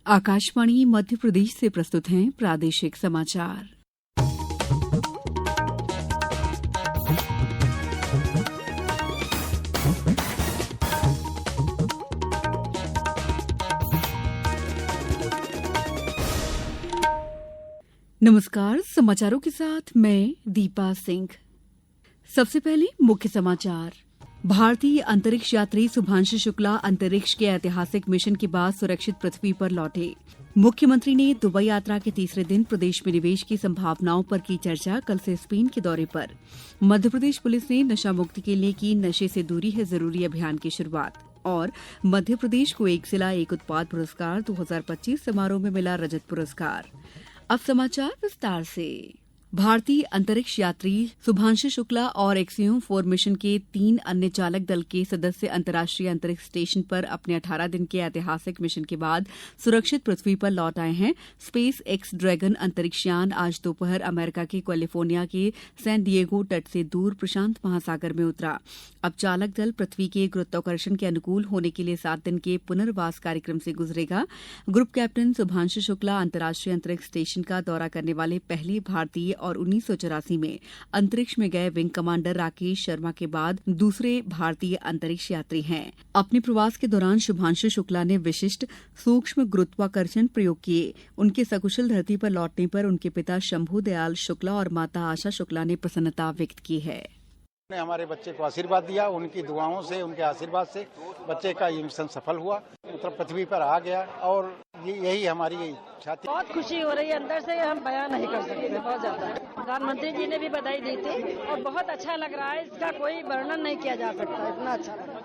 आकाशवाणी मध्य प्रदेश से प्रस्तुत हैं प्रादेशिक समाचार। नमस्कार, समाचारों के साथ मैं दीपा सिंह। सबसे पहले मुख्य समाचार। भारतीय अंतरिक्ष यात्री शुभांशु शुक्ला अंतरिक्ष के ऐतिहासिक मिशन के बाद सुरक्षित पृथ्वी पर लौटे। मुख्यमंत्री ने दुबई यात्रा के तीसरे दिन प्रदेश में निवेश की संभावनाओं पर की चर्चा। कल से स्पेन के दौरे पर। मध्यप्रदेश पुलिस ने नशा मुक्ति के लिए की नशे से दूरी है जरूरी अभियान की शुरुआत। और मध्य प्रदेश को एक जिला एक उत्पाद पुरस्कार 2025 समारोह में मिला रजत पुरस्कार। अब समाचार विस्तार से। भारतीय अंतरिक्ष यात्री शुभांशु शुक्ला और एक्सियोम 4 मिशन के 3 अन्य चालक दल के सदस्य अंतर्राष्ट्रीय अंतरिक्ष स्टेशन पर अपने 18 दिन के ऐतिहासिक मिशन के बाद सुरक्षित पृथ्वी पर लौट आए हैं। स्पेस एक्स ड्रैगन अंतरिक्ष यान आज दोपहर अमेरिका के कैलिफोर्निया के सैन डिएगो तट से दूर प्रशांत महासागर में उतरा। अब चालक दल पृथ्वी के गुरुत्वाकर्षण के अनुकूल होने के लिए 7 दिन के पुनर्वास कार्यक्रम से गुजरेगा। ग्रुप कैप्टन शुभांशु शुक्ला अंतर्राष्ट्रीय अंतरिक्ष स्टेशन का दौरा करने वाले पहले भारतीय और 1984 में अंतरिक्ष में गए विंग कमांडर राकेश शर्मा के बाद दूसरे भारतीय अंतरिक्ष यात्री हैं। अपने प्रवास के दौरान शुभांशु शुक्ला ने विशिष्ट सूक्ष्म गुरुत्वाकर्षण प्रयोग किए। उनके सकुशल धरती पर लौटने पर उनके पिता शंभू दयाल शुक्ला और माता आशा शुक्ला ने प्रसन्नता व्यक्त की है। ने हमारे बच्चे को आशीर्वाद दिया। उनकी दुआओं से, उनके आशीर्वाद से बच्चे का ये मिशन सफल हुआ, मतलब पृथ्वी पर आ गया। और यही हमारी इच्छा थी। बहुत खुशी हो रही है, अंदर से हम बयान नहीं कर सकते, बहुत ज्यादा। प्रधानमंत्री जी ने भी बधाई दी थी और बहुत अच्छा लग रहा है। इसका कोई वर्णन नहीं किया जा सकता, इतना अच्छा लग रहा है।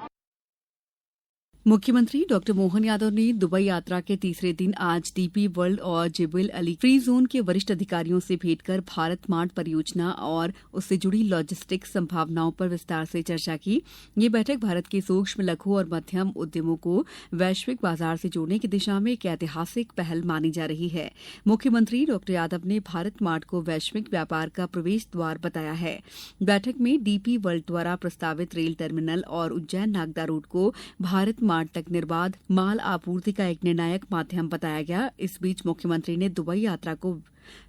मुख्यमंत्री डॉ मोहन यादव ने दुबई यात्रा के तीसरे दिन आज डीपी वर्ल्ड और जिब्रिल अली फ्री जोन के वरिष्ठ अधिकारियों से भेंट कर भारत मार्ट परियोजना और उससे जुड़ी लॉजिस्टिक संभावनाओं पर विस्तार से चर्चा की। ये बैठक भारत के सूक्ष्म, लघु और मध्यम उद्यमों को वैश्विक बाजार से जोड़ने की दिशा में एक ऐतिहासिक पहल मानी जा रही है। मुख्यमंत्री डॉ यादव ने भारत मार्ट को वैश्विक व्यापार का प्रवेश द्वार बताया है। बैठक में डीपी वर्ल्ड द्वारा प्रस्तावित रेल टर्मिनल और उज्जैन नागदा रूट को भारत मार्ट तक निर्बाध माल आपूर्ति का एक निर्णायक माध्यम बताया गया। इस बीच मुख्यमंत्री ने दुबई यात्रा को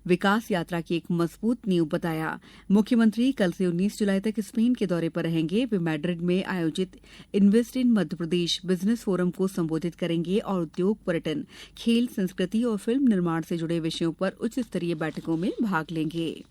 विकास यात्रा की एक मजबूत नींव बताया। मुख्यमंत्री कल से 19 जुलाई तक स्पेन के दौरे पर रहेंगे। वे मैड्रिड में आयोजित invest in Madhya Pradesh business forum को संबोधित करेंगे और उद्योग, पर्यटन, खेल, संस्कृति और फिल्म निर्माण से जुड़े विषयों पर उच्च स्तरीय बैठकों में भाग लेंगे।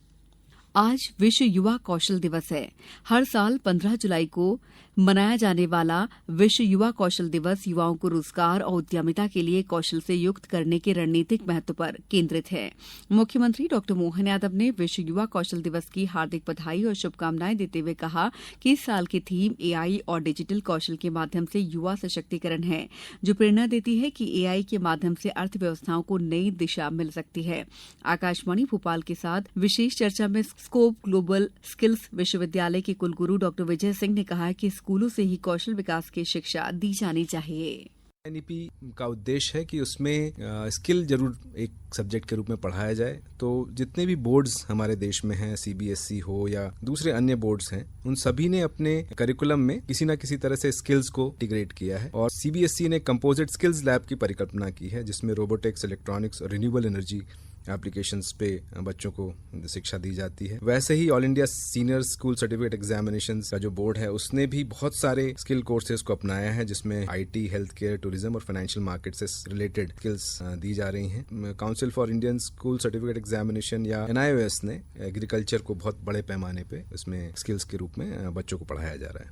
आज विश्व युवा कौशल दिवस है। हर साल 15 जुलाई को मनाया जाने वाला विश्व युवा कौशल दिवस युवाओं को रोजगार और उद्यमिता के लिए कौशल से युक्त करने के रणनीतिक महत्व पर केंद्रित है। मुख्यमंत्री डॉ मोहन यादव ने विश्व युवा कौशल दिवस की हार्दिक बधाई और शुभकामनाएं देते हुए कहा कि इस साल की थीम एआई और डिजिटल कौशल के माध्यम से युवा सशक्तिकरण है, जो प्रेरणा देती है कि एआई के माध्यम से अर्थव्यवस्थाओं को नई दिशा मिल सकती है। आकाशवाणी भोपाल के साथ विशेष चर्चा में स्कोप ग्लोबल स्किल्स विश्वविद्यालय के कुलगुरु डॉ विजय सिंह ने कहा कि स्कूलों से ही कौशल विकास की शिक्षा दी जानी चाहिए। एनईपी का उद्देश्य है कि उसमें स्किल जरूर एक सब्जेक्ट के रूप में पढ़ाया जाए। तो जितने भी बोर्ड्स हमारे देश में हैं, सीबीएसई हो या दूसरे अन्य बोर्ड्स हैं, उन सभी ने अपने करिकुलम में किसी न किसी तरह से स्किल्स को इंटीग्रेट किया है। और सीबीएसई ने कंपोजिट स्किल्स लैब की परिकल्पना की है, जिसमें रोबोटिक्स, इलेक्ट्रॉनिक्स और रिन्यूएबल एनर्जी एप्लीकेशंस पे बच्चों को शिक्षा दी जाती है। वैसे ही all India senior school certificate examinations का जो बोर्ड है, उसने भी बहुत सारे स्किल कोर्सेज को अपनाया है, जिसमें आईटी, हेल्थ केयर, टूरिज्म और फाइनेंशियल मार्केट से रिलेटेड स्किल्स दी जा रही हैं। Council for Indian school certificate examination या NIOS ने एग्रीकल्चर को बहुत बड़े पैमाने पे इसमें स्किल्स के रूप में बच्चों को पढ़ाया जा रहा है।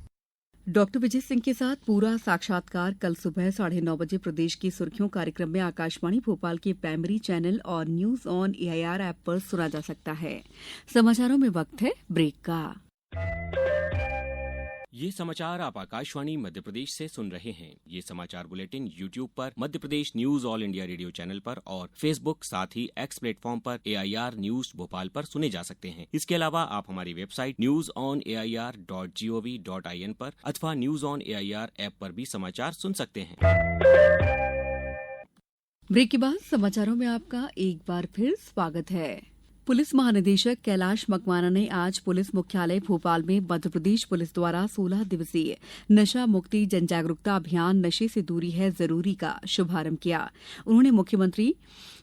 डॉक्टर विजय सिंह के साथ पूरा साक्षात्कार कल सुबह 9:30 बजे प्रदेश की सुर्खियों कार्यक्रम में आकाशवाणी भोपाल के प्राइमरी चैनल और न्यूज ऑन AIR ऐप पर सुना जा सकता है। समाचारों में वक्त है ब्रेक का। ये समाचार आप आकाशवाणी मध्य प्रदेश से सुन रहे हैं। ये समाचार बुलेटिन YouTube पर Madhya Pradesh news all India radio channel पर और Facebook साथ ही X प्लेटफॉर्म पर AIR न्यूज भोपाल पर सुने जा सकते हैं। इसके अलावा आप हमारी वेबसाइट newsonair.gov.in पर अथवा न्यूज ऑन AIR ऐप पर भी समाचार सुन सकते हैं। ब्रेक के बाद समाचारों में आपका एक बार फिर स्वागत है। पुलिस महानिदेशक कैलाश मकवाना ने आज पुलिस मुख्यालय भोपाल में मध्यप्रदेश पुलिस द्वारा 16 दिवसीय नशा मुक्ति जनजागरूकता अभियान नशे से दूरी है जरूरी का शुभारंभ किया। उन्होंने मुख्यमंत्री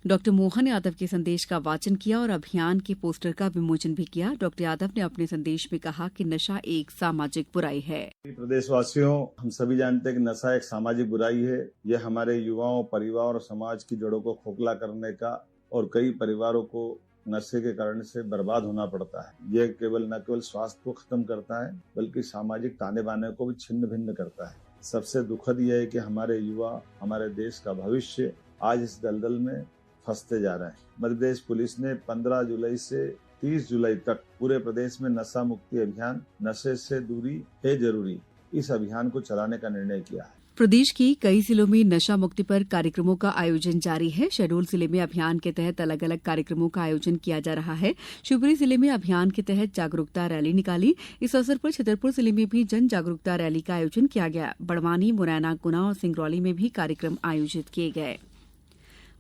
डॉ मोहन यादव के संदेश का वाचन किया और अभियान के पोस्टर का विमोचन भी किया। डॉ यादव ने अपने संदेश में कहा कि नशा एक सामाजिक बुराई है। प्रदेशवासियों, हम सभी जानते हैं कि नशा एक सामाजिक बुराई है। यह हमारे युवाओं, परिवार और समाज की जड़ों को खोखला करने का और कई परिवारों को नशे के कारण से बर्बाद होना पड़ता है। यह न केवल स्वास्थ्य को खत्म करता है बल्कि सामाजिक ताने बाने को भी छिन्न भिन्न करता है। सबसे दुखद यह है कि हमारे युवा, हमारे देश का भविष्य आज इस दलदल में फंसते जा रहे हैं। मध्य प्रदेश पुलिस ने 15 जुलाई से 30 जुलाई तक पूरे प्रदेश में नशा मुक्ति अभियान नशे से दूरी है जरूरी, इस अभियान को चलाने का निर्णय किया है। प्रदेश के कई जिलों में नशा मुक्ति पर कार्यक्रमों का आयोजन जारी है। शहडोल जिले में अभियान के तहत अलग अलग कार्यक्रमों का आयोजन किया जा रहा है। शिवपुरी जिले में अभियान के तहत जागरूकता रैली निकाली। इस अवसर पर छतरपुर जिले में भी जन जागरूकता रैली का आयोजन किया गया। बड़वानी, मुरैना, गुना और सिंगरौली में भी कार्यक्रम आयोजित किए गए।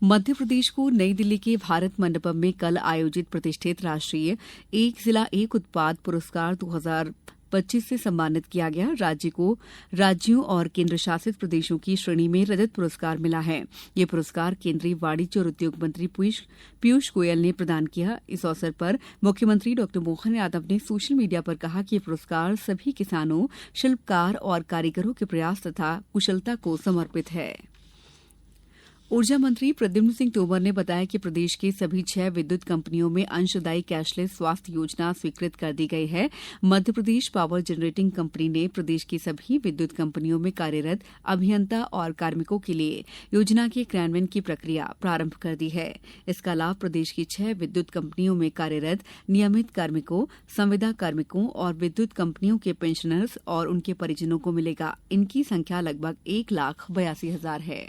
मध्य प्रदेश को नई दिल्ली के भारत मंडपम में कल आयोजित प्रतिष्ठित राष्ट्रीय एक जिला एक उत्पाद पुरस्कार 2025 से सम्मानित किया गया। राज्य को राज्यों और केंद्र शासित प्रदेशों की श्रेणी में रजत पुरस्कार मिला है। ये पुरस्कार केंद्रीय वाणिज्य और उद्योग मंत्री पीयूष गोयल ने प्रदान किया। इस अवसर पर मुख्यमंत्री डॉ मोहन यादव ने सोशल मीडिया पर कहा कि ये पुरस्कार सभी किसानों, शिल्पकार और कारीगरों के प्रयास तथा कुशलता को समर्पित है। ऊर्जा मंत्री प्रद्युम्न सिंह तोमर ने बताया कि प्रदेश के सभी 6 विद्युत कंपनियों में अंशदायी कैशलेस स्वास्थ्य योजना स्वीकृत कर दी गई है। Madhya Pradesh power generating company ने प्रदेश की सभी विद्युत कंपनियों में कार्यरत अभियंता और कार्मिकों के लिए योजना के क्रियान्वयन की प्रक्रिया प्रारंभ कर दी है। इसका लाभ प्रदेश की 6 विद्युत कंपनियों में कार्यरत नियमित कार्मिकों, संविदा कार्मिकों और विद्युत कंपनियों के पेंशनर्स और उनके परिजनों को मिलेगा। इनकी संख्या लगभग 1,82,000 है।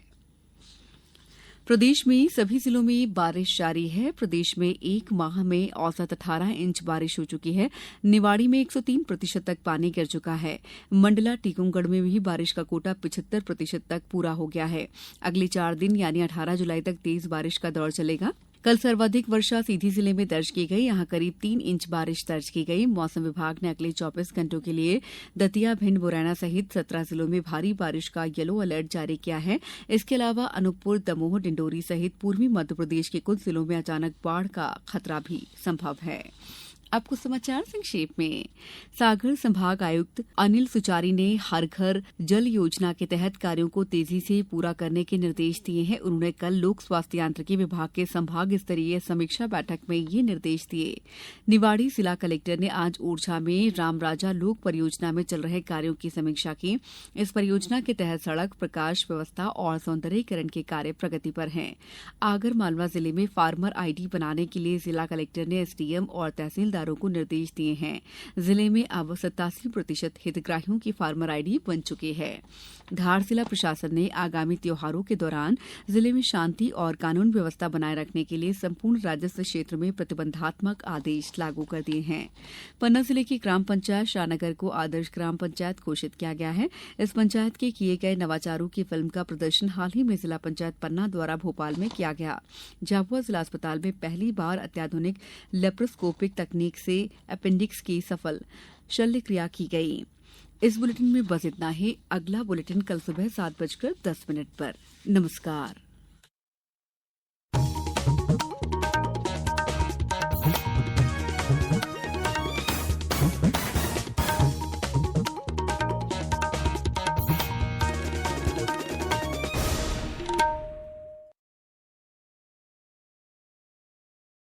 प्रदेश में सभी जिलों में बारिश जारी है। प्रदेश में एक माह में औसत 18 इंच बारिश हो चुकी है। निवाड़ी में 103% तक पानी गिर चुका है। मंडला, टीकमगढ़ में भी बारिश का कोटा 75% तक पूरा हो गया है। अगले 4 दिन यानी 18 जुलाई तक तेज बारिश का दौर चलेगा। कल सर्वाधिक वर्षा सीधी जिले में दर्ज की गई। यहां करीब 3 इंच बारिश दर्ज की गई। मौसम विभाग ने अगले 24 घंटों के लिए दतिया, भिंड, मुरैना सहित 17 जिलों में भारी बारिश का येलो अलर्ट जारी किया है। इसके अलावा अनूपपुर, दमोह, डिंडोरी सहित पूर्वी मध्य प्रदेश के कुछ जिलों में अचानक बाढ़ का खतरा भी संभव है। अब कुछ समाचार संक्षेप में। सागर संभाग आयुक्त अनिल सुचारी ने हर घर जल योजना के तहत कार्यों को तेजी से पूरा करने के निर्देश दिए हैं। उन्होंने कल लोक स्वास्थ्य यांत्रिकी विभाग के संभाग स्तरीय समीक्षा बैठक में ये निर्देश दिए। निवाड़ी जिला कलेक्टर ने आज ओरछा में रामराजा लोक परियोजना में चल रहे कार्यों की समीक्षा की। इस परियोजना के तहत सड़क, प्रकाश व्यवस्था और सौंदर्यीकरण के कार्य प्रगति पर हैं। आगर मालवा जिले में फार्मर आईडी बनाने के लिए जिला कलेक्टर ने एसडीएम और तहसीलदार को निर्देश दिए हैं। जिले में अब 87% हितग्राहियों की फार्मर आईडी बन चुकी है। धार जिला प्रशासन ने आगामी त्योहारों के दौरान जिले में शांति और कानून व्यवस्था बनाए रखने के लिए संपूर्ण राजस्व क्षेत्र में प्रतिबंधात्मक आदेश लागू कर दिए हैं। पन्ना जिले की ग्राम पंचायत शाहनगर को आदर्श ग्राम पंचायत घोषित किया गया है। इस पंचायत के किए गए नवाचारों की फिल्म का प्रदर्शन हाल ही में जिला पंचायत पन्ना द्वारा भोपाल में किया गया। झाबुआ जिला अस्पताल में पहली बार अत्याधुनिक लेप्रोस्कोपिक तकनीक से अपेंडिक्स की सफल शल्य क्रिया की गई। इस बुलेटिन में बस इतना ही। अगला बुलेटिन कल सुबह 7:10 पर। नमस्कार।